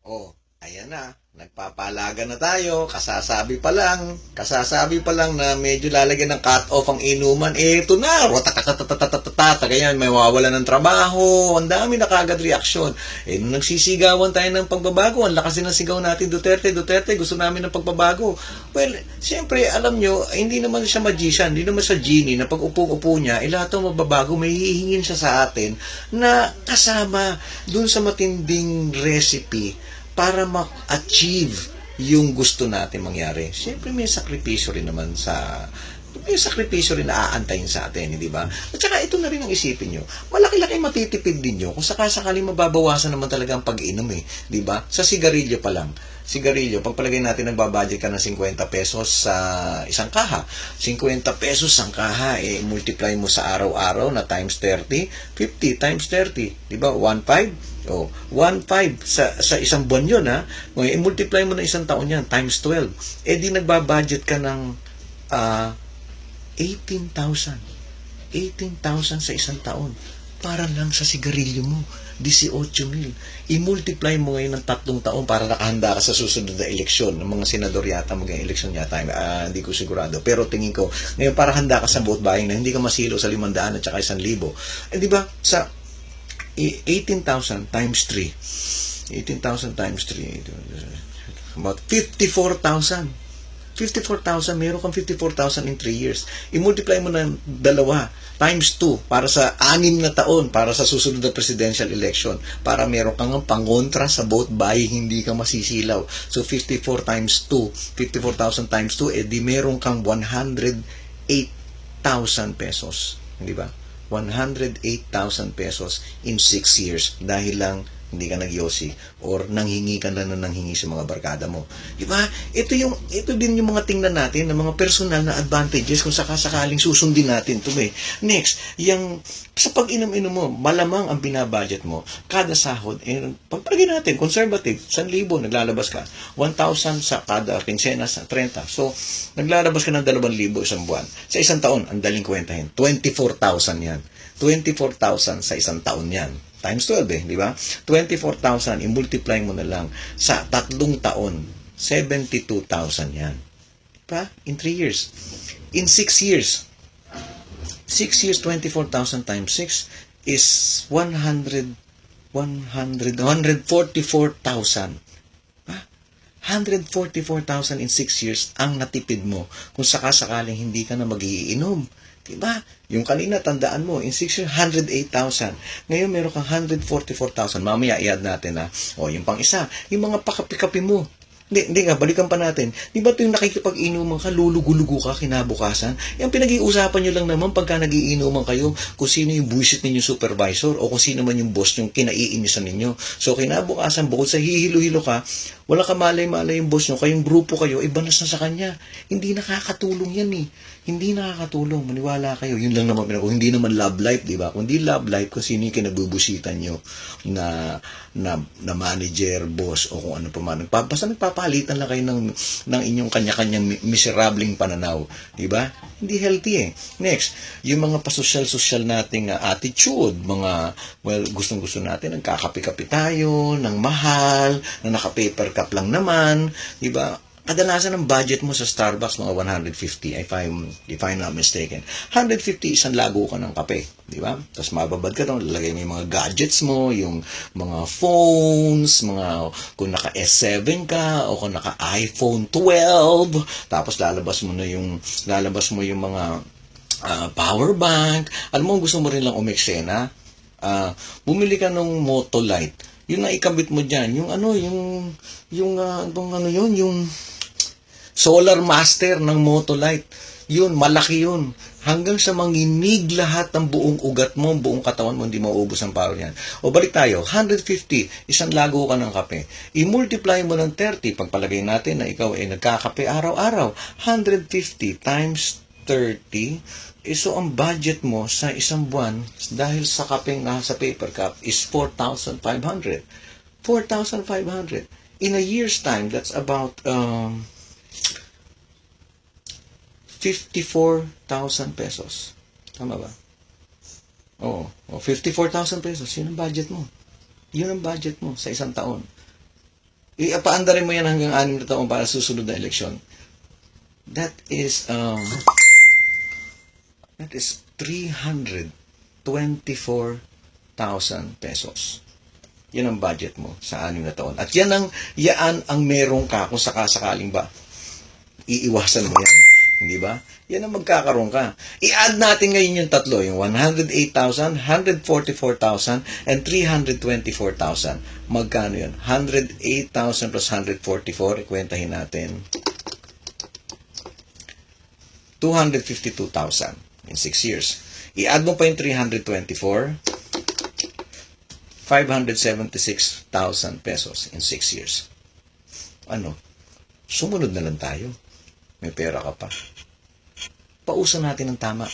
Oh, ayan na. Nagpapalaga na tayo. Kasasabi pa lang na medyo lalagyan ng cut-off ang inuman. Eh, ito na. Rotatatatatatatatata. Ganyan, may mawawala ng trabaho. Ang dami na kagad reaksyon. Eh, nung nagsisigawan tayo ng pagbabago, ang lakas din ng sigaw natin, Duterte, Duterte, gusto namin ng pagbabago. Well, siyempre, alam nyo, hindi naman siya magician, hindi naman siya genie na pag upo-upo niya, lahat ng mababago, may hihingin siya sa atin na kasama dun sa matinding recipe para ma-achieve yung gusto natin mangyari. Siyempre may sakripisyo rin naman may sakripisyo rin na aantayin sa atin, hindi ba? At saka ito na rin ang isipin nyo. Malaki-laki matitipid din nyo kung sakasakaling mababawasan naman talaga ang pag-inom di ba? Sa sigarilyo pa lang. Sigarilyo, pagpalagay natin nagbabudget ka ng 50 pesos sa isang kaha. 50 pesos ang kaha, multiply mo sa araw-araw na times 30, 50 times 30, di ba? 1.5? Oh, 1.5 sa isang buwan yun, ha? Ngayon, i-multiply mo na isang taon yan, times 12. Di nagbabudget ka ng 18,000. 18,000 sa isang taon. Para lang sa sigarilyo mo. 18,000. I-multiply mo ngayon ng 3 taon para nakahanda ka sa susunod na eleksyon. Ng mga senador yata, maging eleksyon yata. Hindi ko sigurado. Pero tingin ko, ngayon para handa ka sa vote buying na hindi ka masilo sa 500 at saka 1,000. Di ba? Sa 18,000 times 3. 18,000 times 3. About 54,000. 54,000, meron kang 54,000 in 3 years. I-multiply mo ng 2 times 2 para sa 6 na taon para sa susunod na presidential election para meron kang pangontra sa vote buying, hindi ka masisilaw. So 54 times 2, 54,000 times 2, di meron kang 108,000 pesos. Hindi ba? 108,000 pesos in 6 years dahil lang hindi ka nagyosi or nanghingi ka lang na nanghingi sa mga barkada mo. Diba? Ito din yung mga tingnan natin ng mga personal na advantages kung sakasakaling susundin natin ito Next, sa pag-inom-inom mo, malamang ang binabudget mo, kada sahod, pagpalagay natin, conservative, 1,000, naglalabas ka, 1,000 sa kada pinsena sa 30. So, naglalabas ka ng 2,000 isang buwan. Sa isang taon, ang daling kwentahin, 24,000 yan. 24,000 sa isang taon yan. Times 12 di ba? 24,000, i-multiply mo na lang sa 3 taon, 72,000 yan. Diba? In 3 years. In 6 years, 24,000 times 6 is 144,000. 144,000 in 6 years ang natipid mo kung sakasakaling hindi ka na mag-iinom. Diba? Yung kanina, tandaan mo, in 6 years, 108,000. Ngayon, meron kang 144,000. Mamaya, i-add natin yung pang isa. Yung mga pakapi-kapi mo. Hindi nga, balikan pa natin. Di ba ito yung nakikipag-inuman ka, lulugo-lugo ka, kinabukasan? Yung pinag-iusapan nyo lang naman pagka nag-iinuman kayo kung sino yung buwisit ninyo supervisor o kung sino man yung boss yung kinaiinisan ninyo. So, kinabukasan, bukod sa hihilo-hilo ka, wala ka malay-malay yung boss nyo, kayong grupo kayo, ibanas na sa kanya. Hindi nakakatulong yan Hindi nakakatulong, maniwala kayo. Yun lang naman hindi naman love life, di ba? Kung di love life, kung sino yung kinabubusitan nyo na manager, boss, o kung ano pa man. Basta nagpapalitan lang kayo ng inyong kanya-kanyang miserableng pananaw. Di ba? Hindi healthy Next, yung mga pasosyal-sosyal nating attitude, gustong-gusto natin, nagkakapi-kapi tayo, ng mahal, na naka-paper cup lang naman, di ba? Kadalasan ang budget mo sa Starbucks, mga 150, if I'm not mistaken. 150, isang lago ka ng kape, di ba? Tapos mababad ka doon, lalagay mo yung mga gadgets mo, yung mga phones, kung naka S7 ka, o kung naka iPhone 12, tapos lalabas mo yung mga power bank. Alam mo, gusto mo rin lang umeksena, bumili ka ng Motolite. Yun na ikabit mo dyan, yung Solar Master ng Motolite. Yun, malaki yun. Hanggang sa manginig lahat ng buong ugat mo, buong katawan mo, hindi mauubos ang power yan. O balik tayo, 150, isang lago ka ng kape. I-multiply mo ng 30, pagpalagay natin na ikaw ay nagkakape araw-araw. 150 times 30, so ang budget mo sa isang buwan, dahil sa kapeng nasa paper cup, is 4,500. 4,500. In a year's time, that's about 54,000 pesos. Tama ba? Oo. 54,000 pesos. Yun ang budget mo. Yun ang budget mo sa isang taon. Ipaandarin mo yan hanggang 6 na taon para susunod na eleksyon. That is 324,000 pesos. Yan ang budget mo sa 6 na taon. At yaan ang meron ka kung sakasakaling ba iiwasan mo yan. Hindi ba? Yan ang magkakaroon ka. I-add natin ngayon yung tatlo, yung 108,000, 144,000, and 324,000. Magkano yun? 108,000 plus 144, ikwentahin natin. 252,000 in 6 years. I-add mo pa yung 324, 576,000 pesos in 6 years. Ano? Sumunod na lang tayo. May pera ka pa. Pausan natin ng tama.